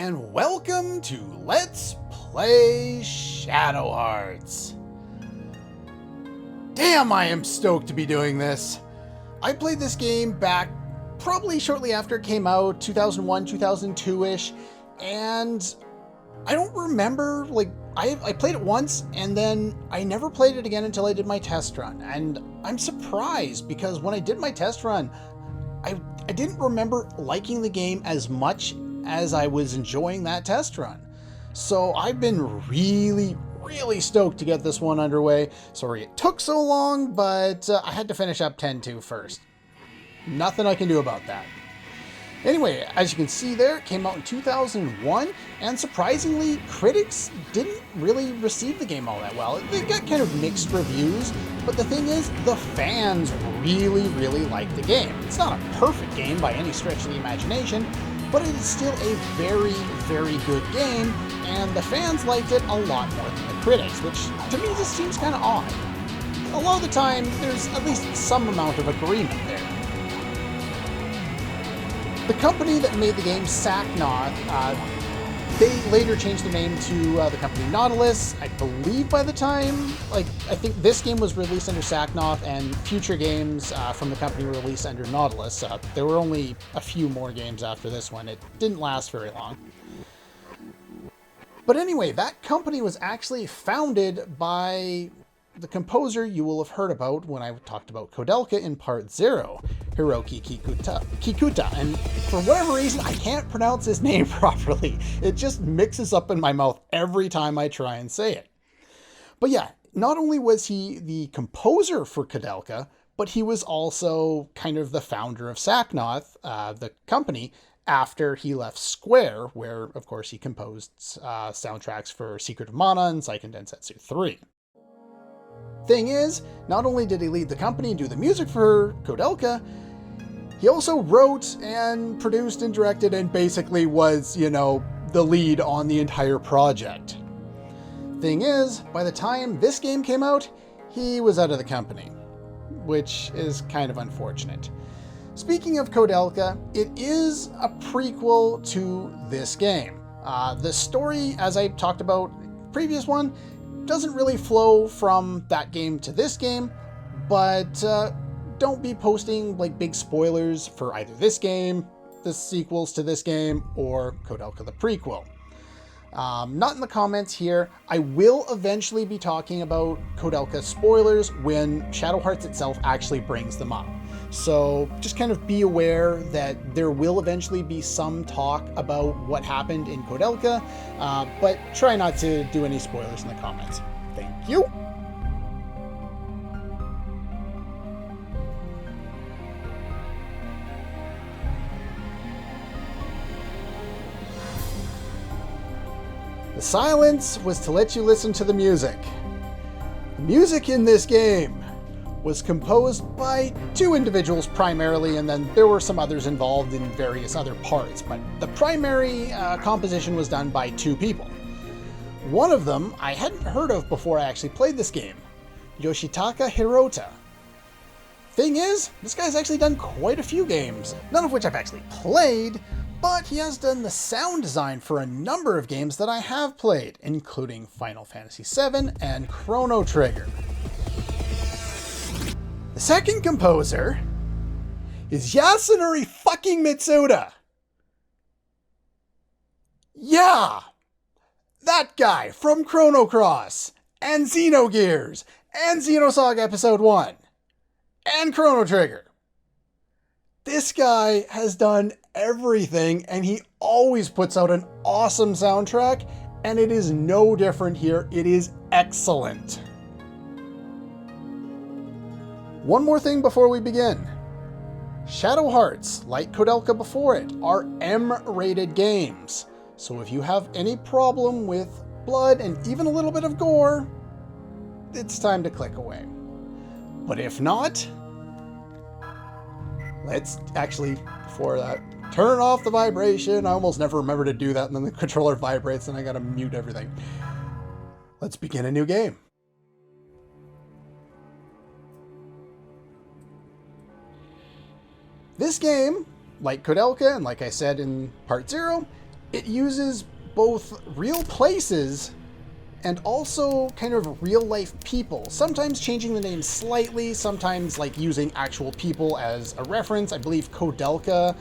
and welcome to Let's Play Shadow Hearts. Damn, I am stoked to be doing this. I played this game back probably shortly after it came out, 2001, 2002-ish, and I don't remember, I played it once, and then I never played it again until I did my test run, and I'm surprised because when I did my test run, I didn't remember liking the game as much as I was enjoying that test run. So I've been really stoked to get this one underway. Sorry it took so long, but I had to finish up 10-2 first. Nothing I can do about that. Anyway, as you can see there, it came out in 2001, and surprisingly, critics didn't really receive the game all that well. They got kind of mixed reviews, but the thing is, the fans really liked the game. It's not a perfect game by any stretch of the imagination, but it is still a very good game, and the fans liked it a lot more than the critics, which to me just seems kind of odd. A lot of the time, there's at least some amount of agreement there. The company that made the game, Sacknoth, they later changed the name to the company Nautilus. I believe by the time, I think this game was released under Sacknoth, and future games from the company were released under Nautilus. There were only a few more games after this one. It didn't last very long. But anyway, that company was actually founded by the composer you will have heard about when I talked about Koudelka in Part 0, Hiroki Kikuta. And for whatever reason, I can't pronounce his name properly. It just mixes up in my mouth every time I try and say it. But yeah, not only was he the composer for Koudelka, but he was also kind of the founder of Sacknoth, the company, after he left Square, where, of course, he composed soundtracks for Secret of Mana and Seiken Densetsu 3. Thing is, not only did he lead the company and do the music for Koudelka, he also wrote and produced and directed and basically was, the lead on the entire project. Thing is, by the time this game came out, he was out of the company, which is kind of unfortunate. Speaking of Koudelka, it is a prequel to this game. The story, as I talked about previous one, doesn't really flow from that game to this game, but don't be posting big spoilers for either this game, the sequels to this game, or Koudelka the prequel. Not in the comments here. I will eventually be talking about Koudelka spoilers when Shadow Hearts itself actually brings them up. So just kind of be aware that there will eventually be some talk about what happened in Koudelka, but try not to do any spoilers in the comments. Thank you. The silence was to let you listen to the music. The music in this game was composed by two individuals primarily, and then there were some others involved in various other parts, but the primary composition was done by two people. One of them I hadn't heard of before I actually played this game, Yoshitaka Hirota. Thing is, this guy's actually done quite a few games, none of which I've actually played, but he has done the sound design for a number of games that I have played, including Final Fantasy VII and Chrono Trigger. The second composer is Yasunori fucking Mitsuda. Yeah, that guy from Chrono Cross and Xenogears and Xenosaga Episode 1 and Chrono Trigger. This guy has done everything, and he always puts out an awesome soundtrack, and it is no different here. It is excellent. One more thing before we begin. Shadow Hearts, like Koudelka before it, are M-rated games. So if you have any problem with blood and even a little bit of gore, it's time to click away. But if not, let's actually, before that, turn off the vibration. I almost never remember to do that, and then the controller vibrates and I gotta mute everything. Let's begin a new game. This game, like Koudelka, and like I said in Part 0, it uses both real places and also kind of real-life people, sometimes changing the name slightly, sometimes like using actual people as a reference. I believe Kodelka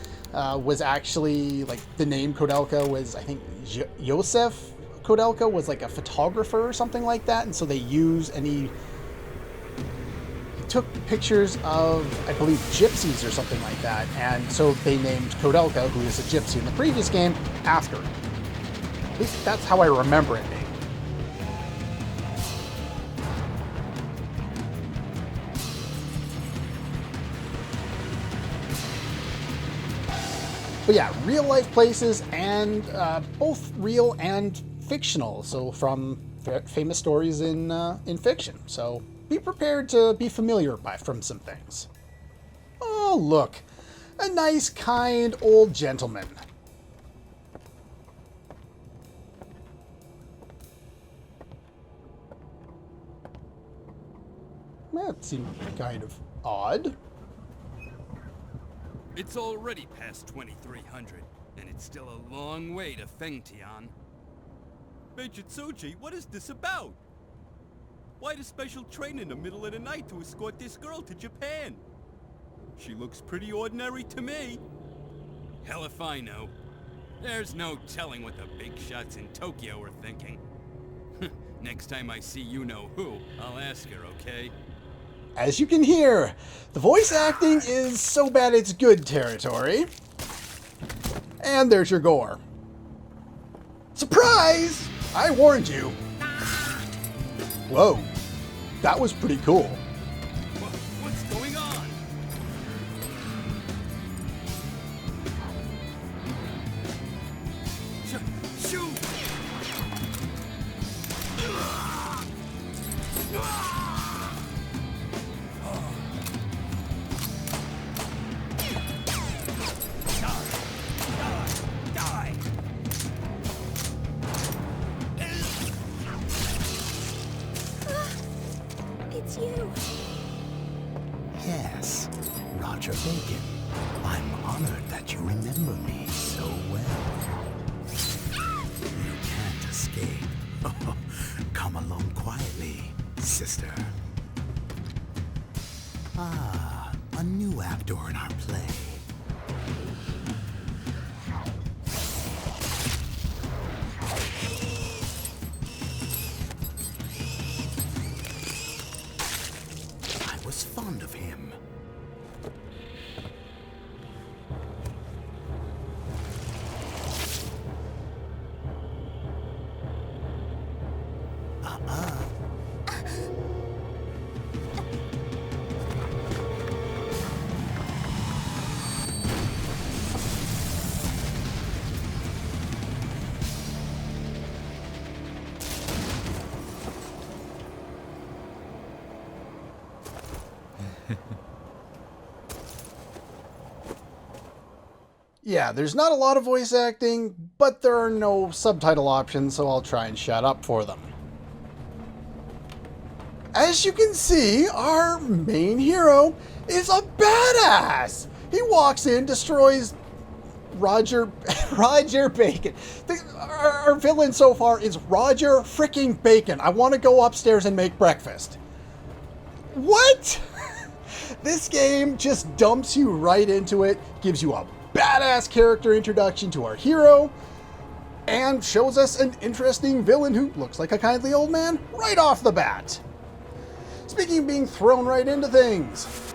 was actually, like, the name Kodelka was, I think, Josef Kodelka was like a photographer or something like that, and so they use, and he took pictures of, I believe, gypsies or something like that, and so they named Kodelka, who is a gypsy in the previous game, after it. At least that's how I remember it being. But yeah, real life places, and both real and fictional. So from famous stories in fiction. So be prepared to be familiar from some things. Oh, look, a nice, kind old gentleman. That seemed kind of odd. It's already past 2300, and it's still a long way to Fengtian. Major Tsuji, what is this about? Why the special train in the middle of the night to escort this girl to Japan? She looks pretty ordinary to me. Hell if I know. There's no telling what the big shots in Tokyo are thinking. Next time I see you-know-who, I'll ask her, okay? As you can hear, the voice acting is so bad it's good territory. And there's your gore. Surprise! I warned you. Whoa, that was pretty cool. What's going on? Shoot! It's you. Yes, Roger Bacon. I'm honored that you remember me so well. You can't escape. Come along quietly, sister. Ah, a new actor in our play. I was fond of him. Yeah, there's not a lot of voice acting, but there are no subtitle options, so I'll try and shut up for them. As you can see, our main hero is a badass! He walks in, destroys Roger Bacon. Our villain so far is Roger freaking Bacon. I want to go upstairs and make breakfast. What? This game just dumps you right into it, gives you a badass character introduction to our hero, and shows us an interesting villain who looks like a kindly old man right off the bat. Speaking of being thrown right into things,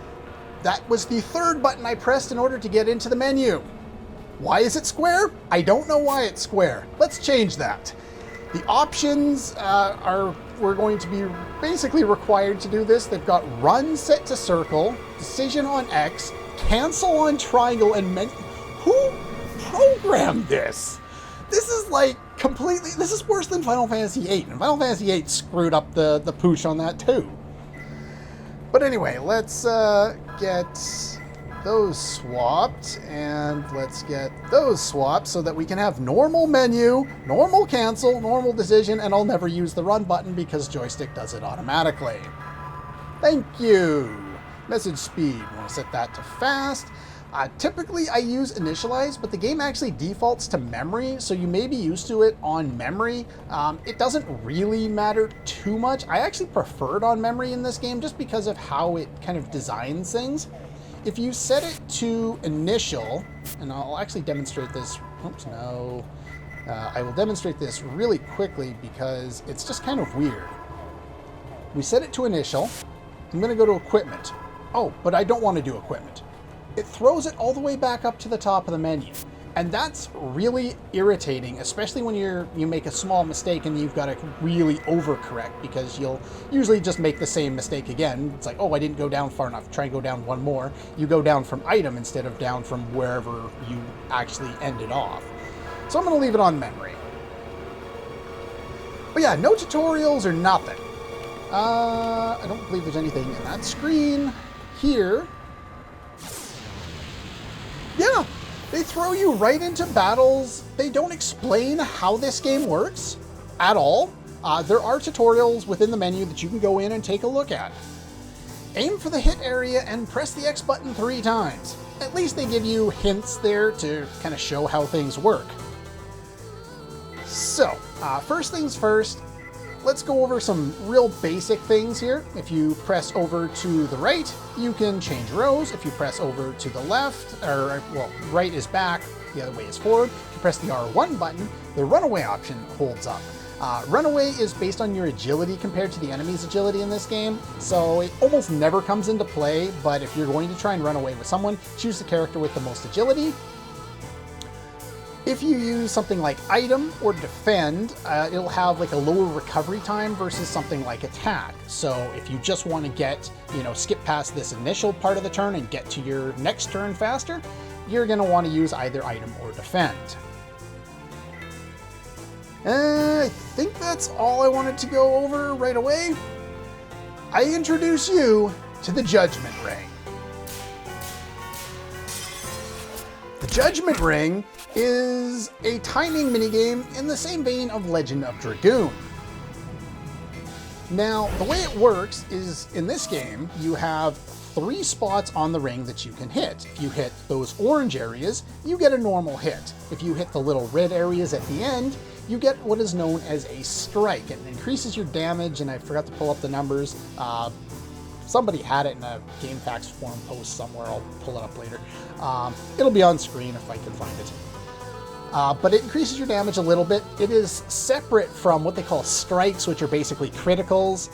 that was the third button I pressed in order to get into the menu. Why is it square? I don't know why it's square. Let's change that. The options we're going to be basically required to do this. They've got run set to circle, decision on X, cancel on triangle, and who programmed this? This is like completely, this is worse than Final Fantasy VIII, and Final Fantasy VIII screwed up the pooch on that too. But anyway, let's get those swapped, and let's get those swapped so that we can have normal menu, normal cancel, normal decision, and I'll never use the run button because joystick does it automatically. Thank you. Message speed, want to set that to fast. Typically, I use initialize, but the game actually defaults to memory, so you may be used to it on memory. It doesn't really matter too much. I actually prefer it on memory in this game just because of how it kind of designs things. If you set it to initial, and I'll actually demonstrate this. Oops, no. I will demonstrate this really quickly because it's just kind of weird. We set it to initial. I'm going to go to equipment. Oh, but I don't want to do equipment. It throws it all the way back up to the top of the menu. And that's really irritating, especially when you make a small mistake and you've got to really overcorrect, because you'll usually just make the same mistake again. It's like, oh, I didn't go down far enough. Try and go down one more. You go down from item instead of down from wherever you actually ended off. So I'm going to leave it on memory. But yeah, no tutorials or nothing. I don't believe there's anything in that screen here. Yeah, they throw you right into battles. They don't explain how this game works at all. There are tutorials within the menu that you can go in and take a look at. Aim for the hit area and press the X button 3 times. At least they give you hints there to kind of show how things work. So, first things first, let's go over some real basic things here. If you press over to the right, you can change rows. If you press over to the left, or well, right is back, the other way is forward. If you press the R1 button, the runaway option holds up. Runaway is based on your agility compared to the enemy's agility in this game, so it almost never comes into play, but if you're going to try and run away with someone, choose the character with the most agility. If you use something like item or defend, it'll have like a lower recovery time versus something like attack. So if you just want to get, skip past this initial part of the turn and get to your next turn faster, you're going to want to use either item or defend. I think that's all I wanted to go over right away. I introduce you to the Judgment Ring. The Judgment Ring is a timing minigame in the same vein of Legend of Dragoon. Now, the way it works is, in this game, you have 3 spots on the ring that you can hit. If you hit those orange areas, you get a normal hit. If you hit the little red areas at the end, you get what is known as a strike. It increases your damage, and I forgot to pull up the numbers. Somebody had it in a GameFAQs forum post somewhere. I'll pull it up later. It'll be on screen if I can find it. But it increases your damage a little bit. It is separate from what they call strikes, which are basically criticals.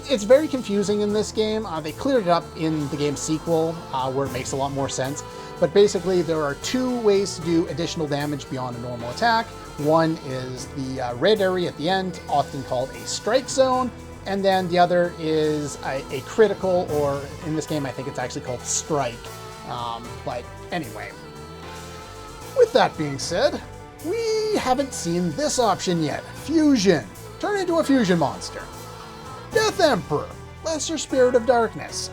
It's very confusing in this game. They cleared it up in the game's sequel, where it makes a lot more sense. But basically, there are 2 ways to do additional damage beyond a normal attack. One is the red area at the end, often called a strike zone. And then the other is a critical, or in this game, I think it's actually called strike. But anyway. With that being said, we haven't seen this option yet. Fusion. Turn into a fusion monster. Death Emperor. Lesser Spirit of Darkness.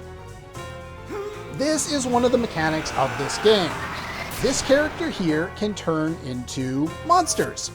This is one of the mechanics of this game. This character here can turn into monsters.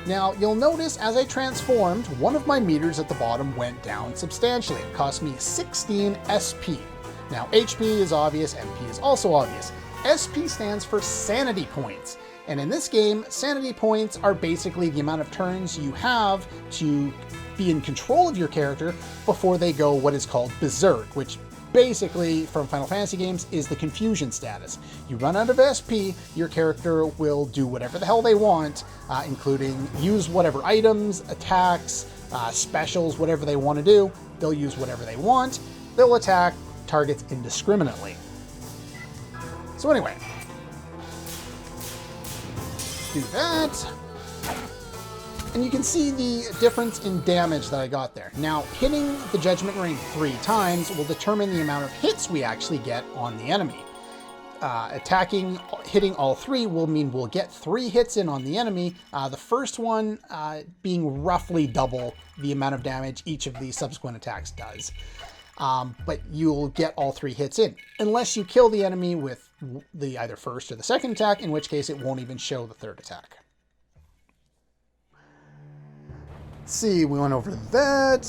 Now, you'll notice as I transformed, one of my meters at the bottom went down substantially. It cost me 16 SP. Now, HP is obvious, MP is also obvious. SP stands for sanity points. And in this game, sanity points are basically the amount of turns you have to be in control of your character before they go what is called berserk, which basically, from Final Fantasy games, is the confusion status. You run out of SP, your character will do whatever the hell they want, including use whatever items, attacks, specials, whatever they want to do. They'll use whatever they want. They'll attack targets indiscriminately. So anyway, do that. And you can see the difference in damage that I got there. Now, hitting the Judgment Ring 3 times will determine the amount of hits we actually get on the enemy. Hitting all 3 will mean we'll get 3 hits in on the enemy, the first one being roughly double the amount of damage each of the subsequent attacks does. But you'll get all 3 hits in, unless you kill the enemy with the either first or the second attack, in which case it won't even show the third attack. Let's see, we went over that.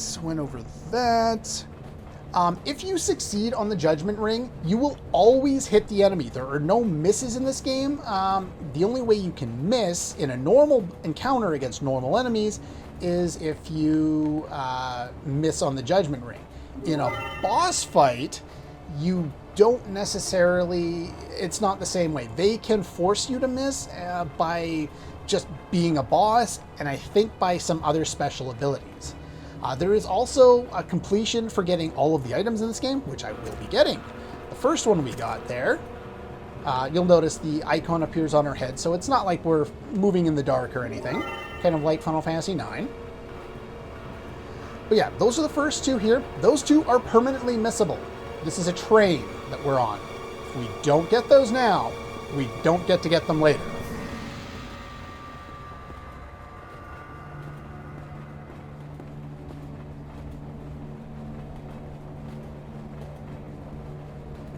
If you succeed on the Judgment Ring, you will always hit the enemy. There are no misses in this game. The only way you can miss in a normal encounter against normal enemies is if you miss on the Judgment Ring. In a boss fight, you don't necessarily, it's not the same way. They can force you to miss by just being a boss, and I think by some other special abilities. There is also a completion for getting all of the items in this game, which I will be getting. The first one we got there, you'll notice the icon appears on our head, so it's not like we're moving in the dark or anything, kind of like Final Fantasy IX. But yeah, those are the first two here. Those two are permanently missable. This is a train that we're on. If we don't get those now, we don't get to get them later.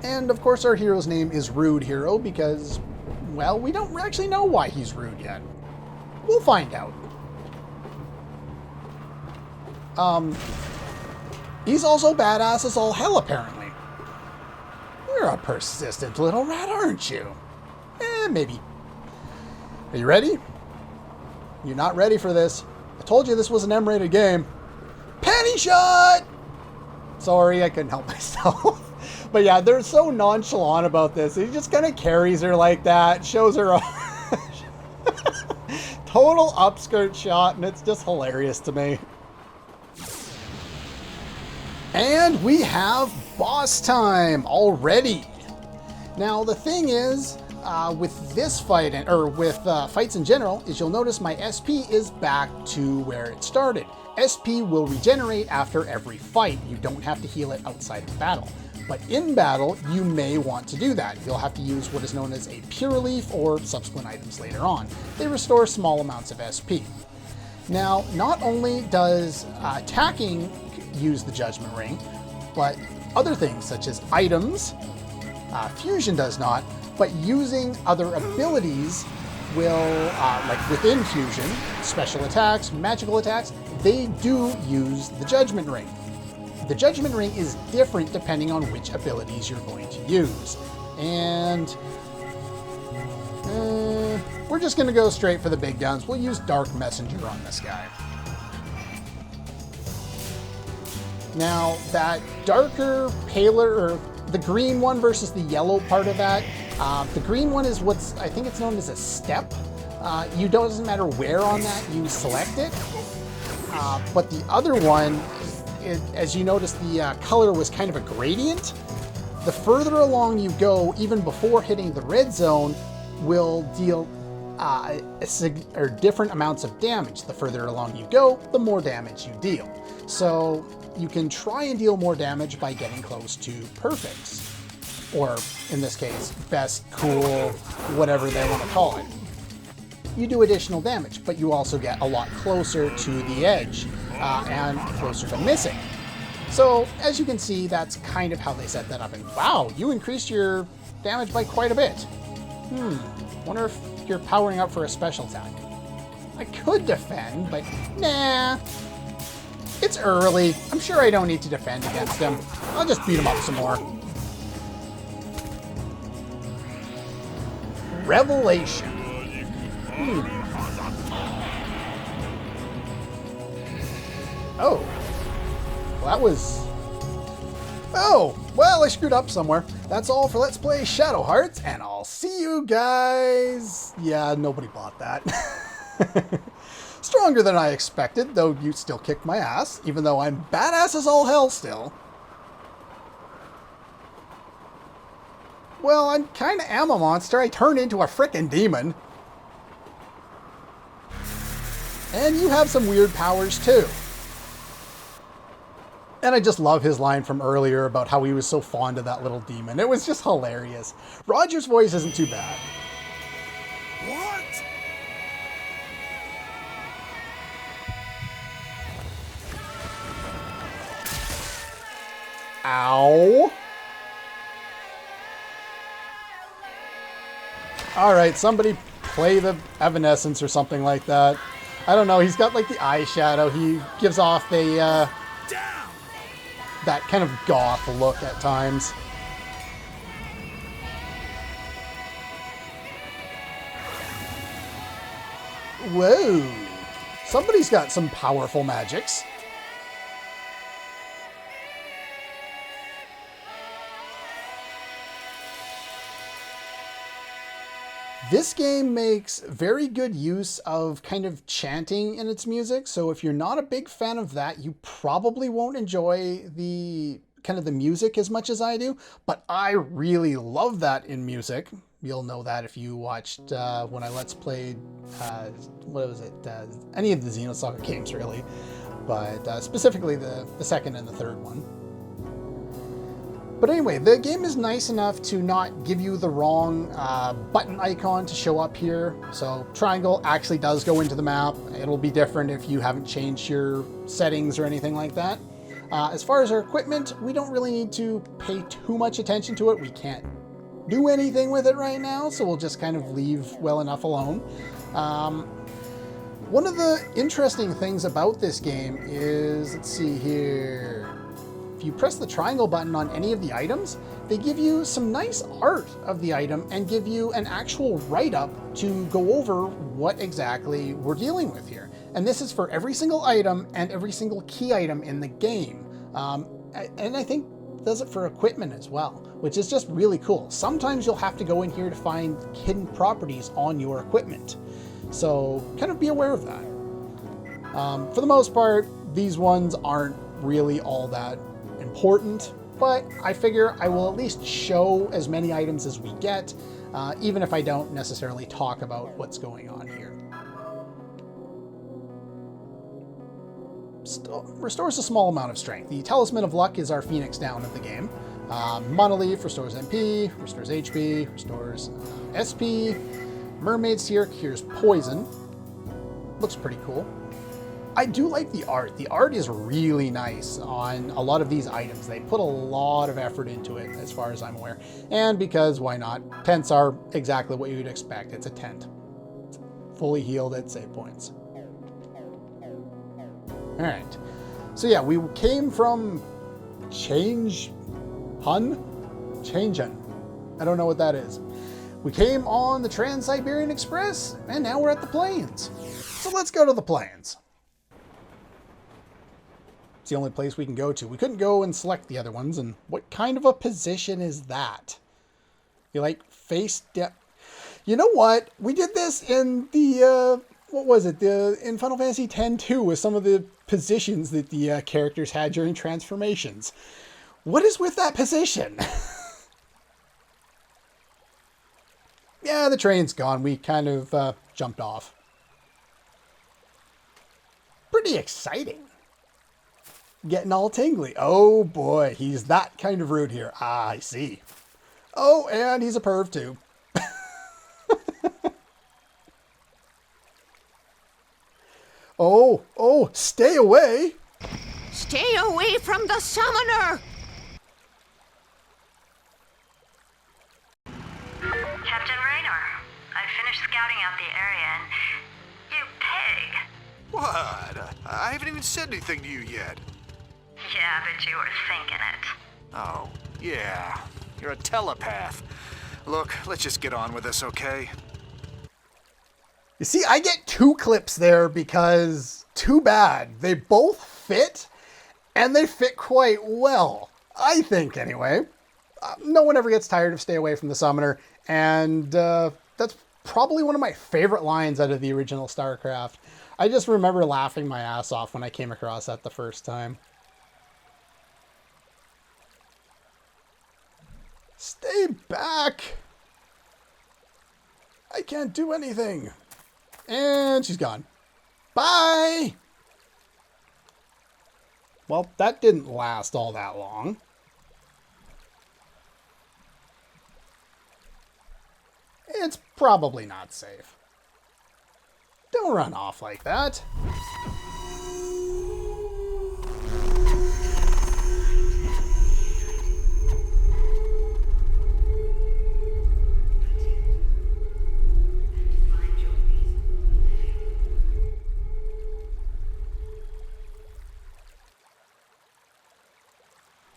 And of course our hero's name is Rude Hero because, well, we don't actually know why he's rude yet. We'll find out. He's also badass as all hell, apparently. You're a persistent little rat, aren't you? Maybe. Are you ready? You're not ready for this. I told you this was an M-rated game. Penny shot! Sorry, I couldn't help myself. But yeah, they're so nonchalant about this. He just kind of carries her like that, shows her a total upskirt shot, and it's just hilarious to me. And we have boss time already. Now the thing is, with this fight, or with fights in general, is you'll notice my SP is back to where it started. SP will regenerate after every fight. You don't have to heal it outside of battle. But in battle, you may want to do that. You'll have to use what is known as a Pure Leaf or subsequent items later on. They restore small amounts of SP. Now, not only does attacking use the Judgment Ring, but other things such as items, fusion does not, but using other abilities will, like within fusion, special attacks, magical attacks, they do use the Judgment Ring. The Judgment Ring is different depending on which abilities you're going to use. And we're just going to go straight for the big guns. We'll use Dark Messenger on this guy. Now, that darker, paler, or the green one versus the yellow part of that, the green one is what's, I think it's known as a step. Doesn't matter where on that you select it. But the other one, as you notice, the color was kind of a gradient. The further along you go, even before hitting the red zone, will deal different amounts of damage. The further along you go, the more damage you deal. So you can try and deal more damage by getting close to perfects. Or, in this case, best, cool, whatever they want to call it. You do additional damage, but you also get a lot closer to the edge. And closer to missing. So, as you can see, that's kind of how they set that up. And wow, you increased your damage by quite a bit. Wonder if you're powering up for a special attack. I could defend, but nah. It's early. I'm sure I don't need to defend against him. I'll just beat him up some more. Revelation. Oh. Well, that was... Oh, well, I screwed up somewhere. That's all for Let's Play Shadow Hearts, and I'll see you guys... Yeah, nobody bought that. Stronger than I expected, though you still kicked my ass, even though I'm badass as all hell still. Well, I kinda am a monster. I turned into a frickin' demon. And you have some weird powers, too. And I just love his line from earlier about how he was so fond of that little demon. It was just hilarious. Roger's voice isn't too bad. What? Ow. Alright, somebody play the Evanescence or something like that. I don't know, he's got like the eyeshadow. He gives off a that kind of goth look at times. Whoa! Somebody's got some powerful magics. This game makes very good use of kind of chanting in its music, so if you're not a big fan of that, you probably won't enjoy the kind of the music as much as I do, but I really love that in music. You'll know that if you watched when I Let's Played, what was it, any of the Xenosaga games really, but specifically the second and the third one. But anyway, the game is nice enough to not give you the wrong button icon to show up here. So triangle actually does go into the map. It'll be different if you haven't changed your settings or anything like that. As far as our equipment, we don't really need to pay too much attention to it. We can't do anything with it right now, so we'll just kind of leave well enough alone. One of the interesting things about this game is, let's see here. If you press the triangle button on any of the items, they give you some nice art of the item and give you an actual write-up to go over what exactly we're dealing with here. And this is for every single item and every single key item in the game. And I think does it for equipment as well, which is just really cool. Sometimes you'll have to go in here to find hidden properties on your equipment. So kind of be aware of that. For the most part, these ones aren't really all that important, but I figure I will at least show as many items as we get, even if I don't necessarily talk about what's going on here. Restores a small amount of strength. The Talisman of Luck is our Phoenix down of the game. Monolith restores MP, restores HP, restores SP. Mermaid's Tear cures poison. Looks pretty cool. I do like the art. The art is really nice on a lot of these items. They put a lot of effort into it, as far as I'm aware. And because, why not? Tents are exactly what you'd expect. It's a tent. It's fully healed at save points. Alright. So yeah, we came from Changeun? I don't know what that is. We came on the Trans-Siberian Express, and now we're at the plains. So let's go to the plains. It's the only place we can go to. We couldn't go and select the other ones, and what kind of a position is that? You like face down? You know what? We did this in the, what was it? In Final Fantasy X-2 with some of the positions that the characters had during transformations. What is with that position? Yeah, the train's gone. We kind of jumped off. Pretty exciting. Getting all tingly. Oh boy, he's that kind of rude here. Ah, I see. Oh, and he's a perv too. Oh, stay away. Stay away from the summoner! Captain Raynor, I finished scouting out the area and you pig. What? I haven't even said anything to you yet. Yeah, but you were thinking it. Oh, yeah. You're a telepath. Look, let's just get on with this, okay? You see, I get two clips there because, too bad. They both fit, and they fit quite well. I think, anyway. No one ever gets tired of Stay Away from the Summoner, and that's probably one of my favorite lines out of the original StarCraft. I just remember laughing my ass off when I came across that the first time. Stay back! I can't do anything. And she's gone. Bye! Well, that didn't last all that long. It's probably not safe. Don't run off like that.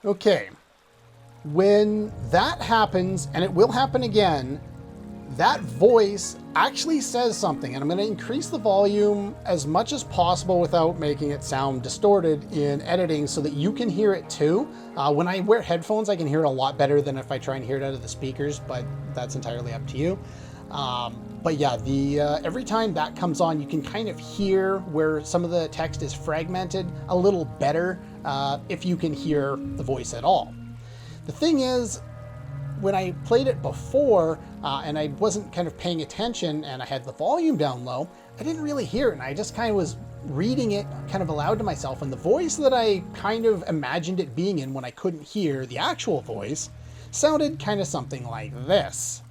Okay. When that happens, and it will happen again, that voice actually says something, and I'm going to increase the volume as much as possible without making it sound distorted in editing so that you can hear it too. When I wear headphones, I can hear it a lot better than if I try and hear it out of the speakers, but that's entirely up to you. But yeah, every time that comes on, you can kind of hear where some of the text is fragmented a little better if you can hear the voice at all. The thing is, when I played it before and I wasn't kind of paying attention and I had the volume down low, I didn't really hear it, and I just kind of was reading it kind of aloud to myself, and the voice that I kind of imagined it being in when I couldn't hear the actual voice sounded kind of something like this.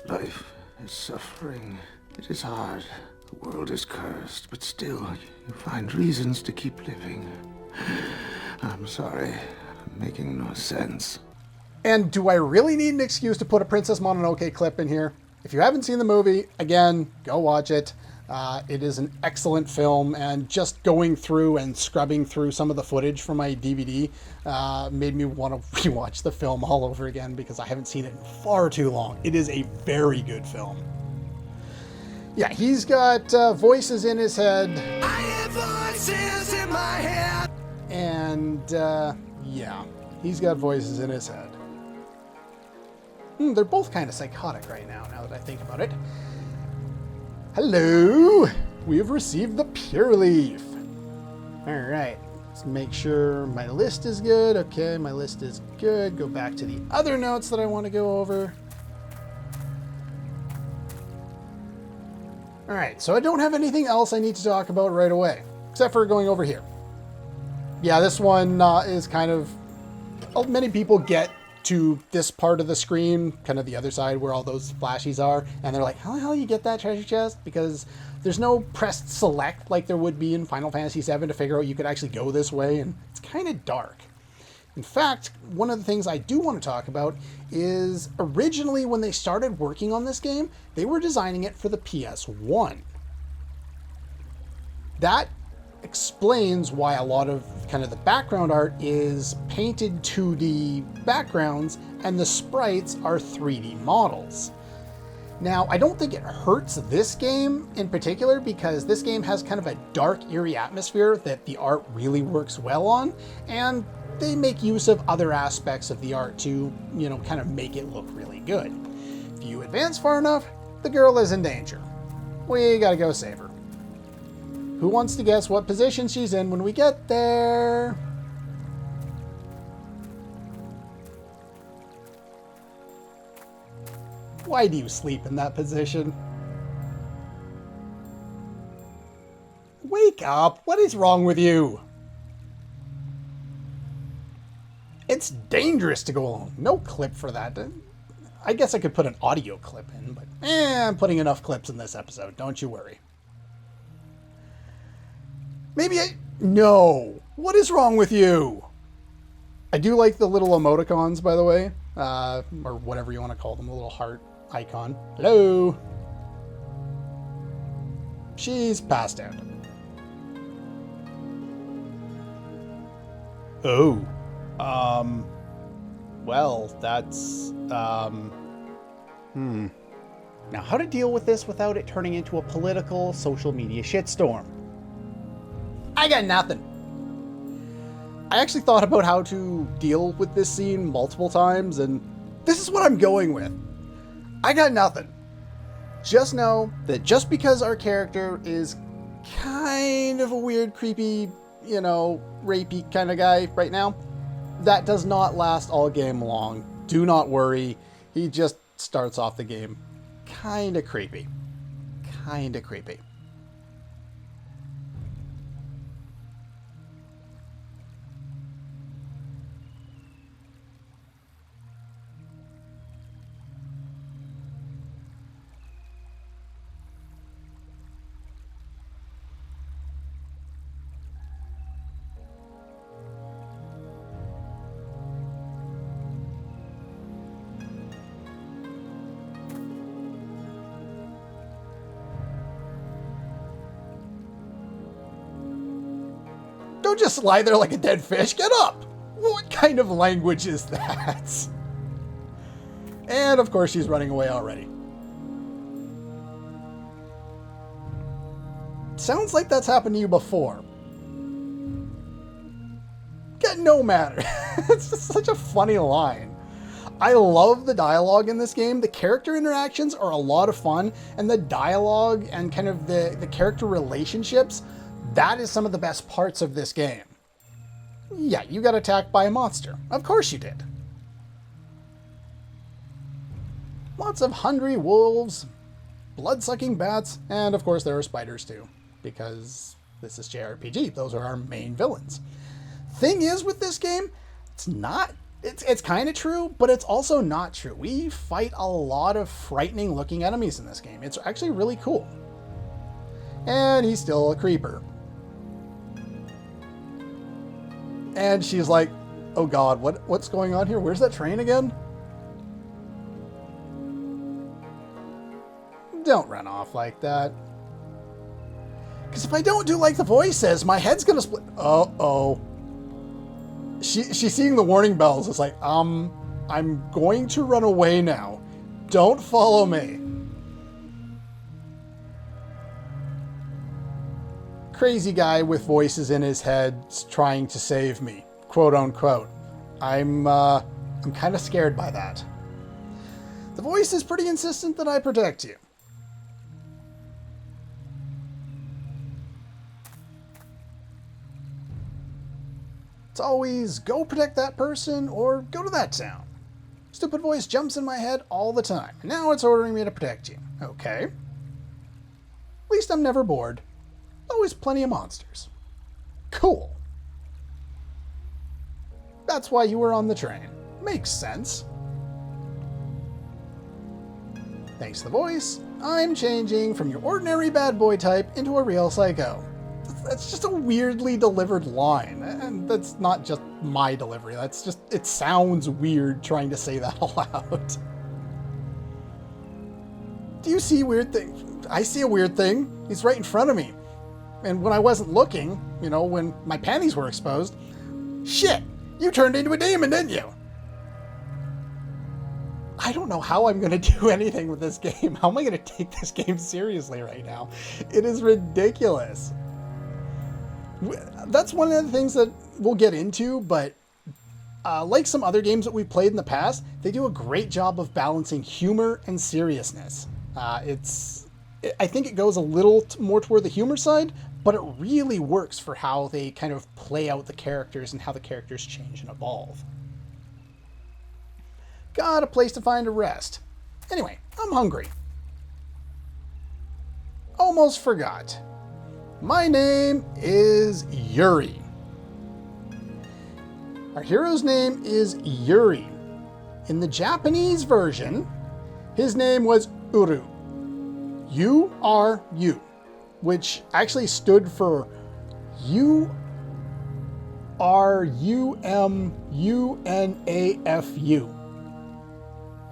Life is suffering. It is hard. The world is cursed, but still, you find reasons to keep living. I'm sorry. I'm making no sense. And do I really need an excuse to put a Princess Mononoke clip in here? If you haven't seen the movie, again, go watch it. It is an excellent film, and just going through and scrubbing through some of the footage from my DVD made me want to rewatch the film all over again because I haven't seen it in far too long. It is a very good film. Yeah, he's got voices in his head. I hear voices in my head. And yeah, he's got voices in his head. They're both kind of psychotic right now that I think about it. Hello! We have received the Pure Leaf. Alright, let's make sure my list is good. Okay, my list is good. Go back to the other notes that I want to go over. Alright, so I don't have anything else I need to talk about right away, except for going over here. Yeah, this one is kind of... many people get to this part of the screen, kind of the other side where all those flashies are, and they're like, how the hell you get that treasure chest? Because there's no pressed select like there would be in Final Fantasy VII to figure out you could actually go this way, and it's kind of dark. In fact, one of the things I do want to talk about is originally when they started working on this game, they were designing it for the PS1. That explains why a lot of kind of the background art is painted 2D backgrounds and the sprites are 3D models. Now, I don't think it hurts this game in particular because this game has kind of a dark, eerie atmosphere that the art really works well on, and they make use of other aspects of the art to, you know, kind of make it look really good. If you advance far enough, the girl is in danger. We gotta go save her. Who wants to guess what position she's in when we get there? Why do you sleep in that position? Wake up! What is wrong with you? It's dangerous to go alone. No clip for that. I guess I could put an audio clip in, but I'm putting enough clips in this episode. Don't you worry. No! What is wrong with you? I do like the little emoticons, by the way. Or whatever you want to call them, the little heart icon. Hello! She's passed out. Oh. Well, that's, Now, how to deal with this without it turning into a political social media shitstorm? I got nothing. I actually thought about how to deal with this scene multiple times, and this is what I'm going with. I got nothing. Just know that just because our character is kind of a weird, creepy, you know, rapey kind of guy right now, that does not last all game long. Do not worry. He just starts off the game kind of creepy. Kind of creepy. Don't just lie there like a dead fish. Get up. What kind of language is that? And of course she's running away already. Sounds like that's happened to you before. No matter. It's just such a funny line. I love the dialogue in this game. The character interactions are a lot of fun, and the dialogue and kind of the character relationships, that is some of the best parts of this game. Yeah, you got attacked by a monster. Of course you did. Lots of hungry wolves, blood-sucking bats, and of course there are spiders too, because this is JRPG. Those are our main villains. Thing is with this game, it's kind of true, but it's also not true. We fight a lot of frightening looking enemies in this game. It's actually really cool. And he's still a creeper. And she's like, oh god, what's going on here? Where's that train again? Don't run off like that. Because if I don't do like the voice says, my head's gonna split. Uh-oh. She's seeing the warning bells. It's like, I'm going to run away now. Don't follow me. Crazy guy with voices in his head trying to save me, quote unquote. I'm kind of scared by that. The voice is pretty insistent that I protect you. It's always go protect that person or go to that town. Stupid voice jumps in my head all the time. And now it's ordering me to protect you. Okay. At least I'm never bored. Always plenty of monsters. Cool. That's why you were on the train. Makes sense. Thanks to the voice, I'm changing from your ordinary bad boy type into a real psycho. That's just a weirdly delivered line. And that's not just my delivery. That's just, it sounds weird trying to say that aloud. Do you see weird things? I see a weird thing. He's right in front of me. And when I wasn't looking, you know, when my panties were exposed, shit, you turned into a demon, didn't you? I don't know how I'm going to do anything with this game. How am I going to take this game seriously right now? It is ridiculous. That's one of the things that we'll get into, but like some other games that we've played in the past, they do a great job of balancing humor and seriousness. I think it goes a little more toward the humor side, but it really works for how they kind of play out the characters and how the characters change and evolve. Got a place to find a rest. Anyway, I'm hungry. Almost forgot. My name is Yuri. Our hero's name is Yuri. In the Japanese version, his name was Uru. U-R-U, which actually stood for U-R-U-M-U-N-A-F-U.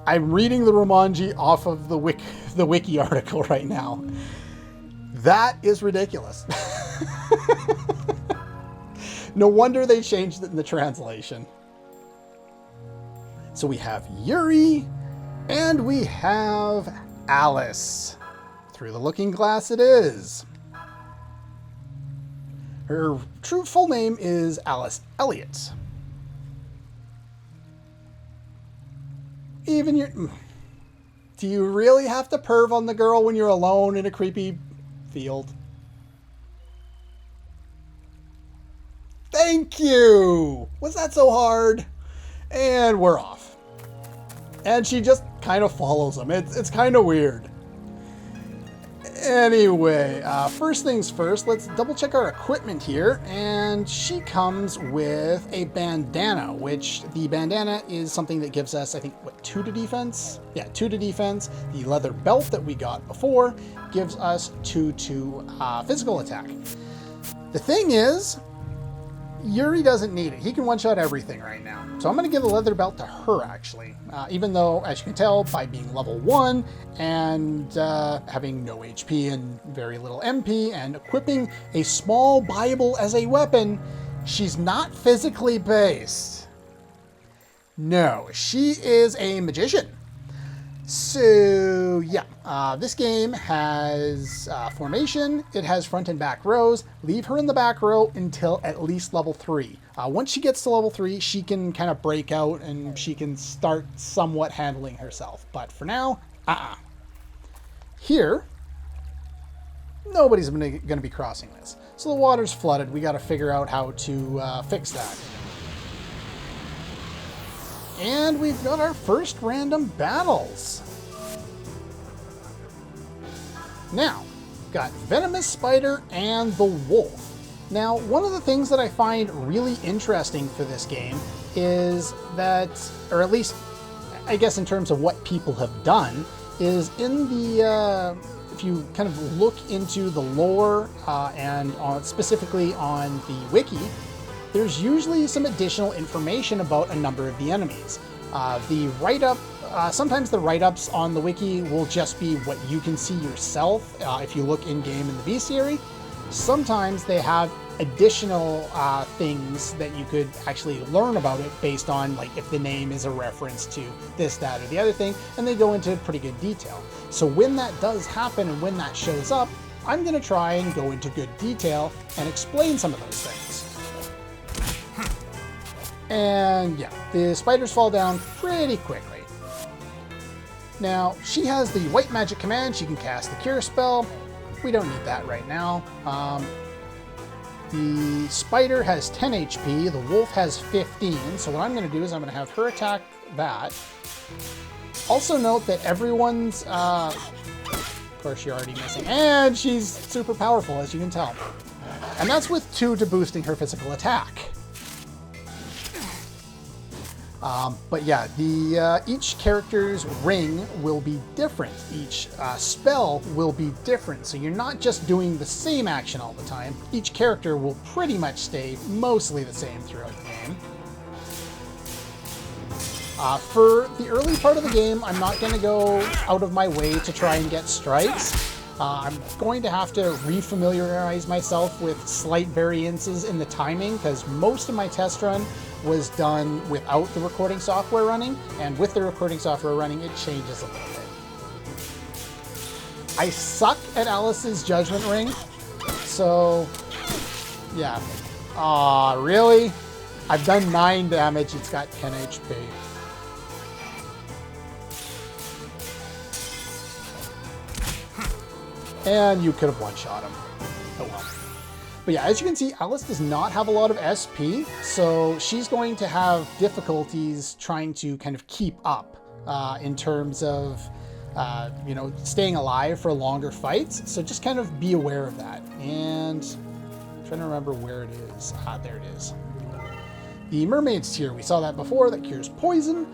I'm reading the Romanji off of the wiki article right now. That is ridiculous. No wonder they changed it in the translation. So we have Yuri and we have Alice. Through the looking glass it is. Her true full name is Alice Elliott. Even your... Do you really have to perv on the girl when you're alone in a creepy field? Thank you! Was that so hard? And we're off. And she just kind of follows him. It's kind of weird. Anyway, first things first, let's double check our equipment here. And she comes with a bandana, which the bandana is something that gives us, I think, what, 2 to defense? Yeah, 2 to defense. The leather belt that we got before gives us 2 to physical attack. The thing is, Yuri doesn't need it. He can one-shot everything right now. So I'm going to give the leather belt to her, actually. Even though, as you can tell, by being level 1 and having no HP and very little MP and equipping a small Bible as a weapon, she's not physically based. No, she is a magician. So yeah, this game has formation. It has front and back rows. Leave her in the back row until at least level 3. Once she gets to level 3, she can kind of break out and she can start somewhat handling herself. But for now, Here, nobody's going to be crossing this. So the water's flooded. We got to figure out how to fix that. And we've got our first random battles. Now, got Venomous Spider and the Wolf. Now, one of the things that I find really interesting for this game is that, or at least, I guess in terms of what people have done, is in the, if you kind of look into the lore and specifically on the wiki, there's usually some additional information about a number of the enemies. The write-up, sometimes the write-ups on the wiki will just be what you can see yourself if you look in-game in the bestiary. Sometimes they have additional things that you could actually learn about it based on, like, if the name is a reference to this, that, or the other thing, and they go into pretty good detail. So when that does happen and when that shows up, I'm going to try and go into good detail and explain some of those things. And yeah, the spiders fall down pretty quickly. Now, she has the white magic command. She can cast the cure spell. We don't need that right now. The spider has 10 HP. The wolf has 15. So what I'm going to do is I'm going to have her attack that. Also note that everyone's... of course, she's already missing. And she's super powerful, as you can tell. And that's with 2 to boosting her physical attack. But yeah, each character's ring will be different. Each spell will be different. So you're not just doing the same action all the time. Each character will pretty much stay mostly the same throughout the game. For the early part of the game, I'm not going to go out of my way to try and get strikes. I'm going to have to refamiliarize myself with slight variances in the timing, because most of my test run was done without the recording software running, and with the recording software running, it changes a little bit. I suck at Alice's Judgment Ring, so yeah. Aw, really? I've done 9 damage, it's got 10 HP. And you could have one-shot him. Oh well. But yeah, as you can see, Alice does not have a lot of SP, so she's going to have difficulties trying to kind of keep up in terms of, you know, staying alive for longer fights. So just kind of be aware of that. And I'm trying to remember where it is. There it is. The Mermaid's Tear, we saw that before, that cures poison.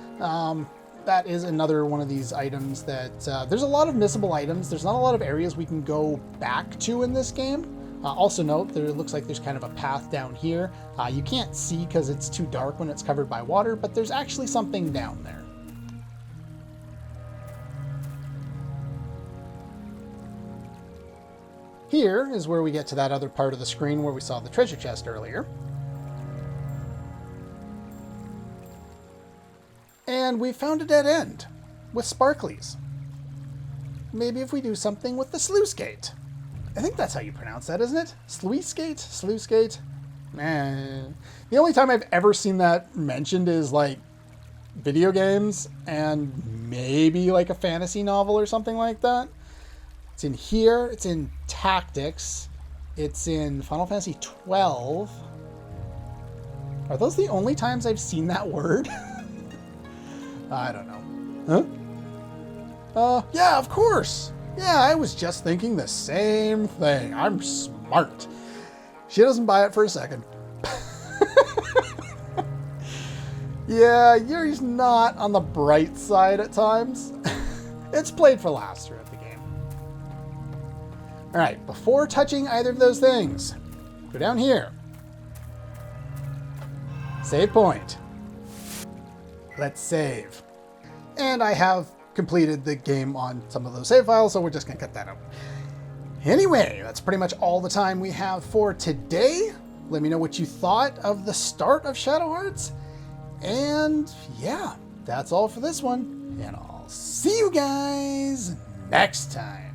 That is another one of these items that there's a lot of missable items. There's not a lot of areas we can go back to in this game. Also note, it looks like there's kind of a path down here. You can't see because it's too dark when it's covered by water, but there's actually something down there. Here is where we get to that other part of the screen where we saw the treasure chest earlier. And we found a dead end with sparklies. Maybe if we do something with the sluice gate. I think that's how you pronounce that, isn't it? Sluice gate? Sluice gate? Man. The only time I've ever seen that mentioned is like video games and maybe like a fantasy novel or something like that. It's in here. It's in Tactics. It's in Final Fantasy 12. Are those the only times I've seen that word? I don't know. Huh? Yeah, of course. Yeah, I was just thinking the same thing. I'm smart. She doesn't buy it for a second. Yeah, Yuri's not on the bright side at times. It's played for laughs throughout the game. All right, before touching either of those things, go down here. Save point. Let's save. And I have completed the game on some of those save files, so we're just gonna cut that out. Anyway, that's pretty much all the time we have for today. Let me know what you thought of the start of Shadow Hearts. And yeah, that's all for this one. And I'll see you guys next time.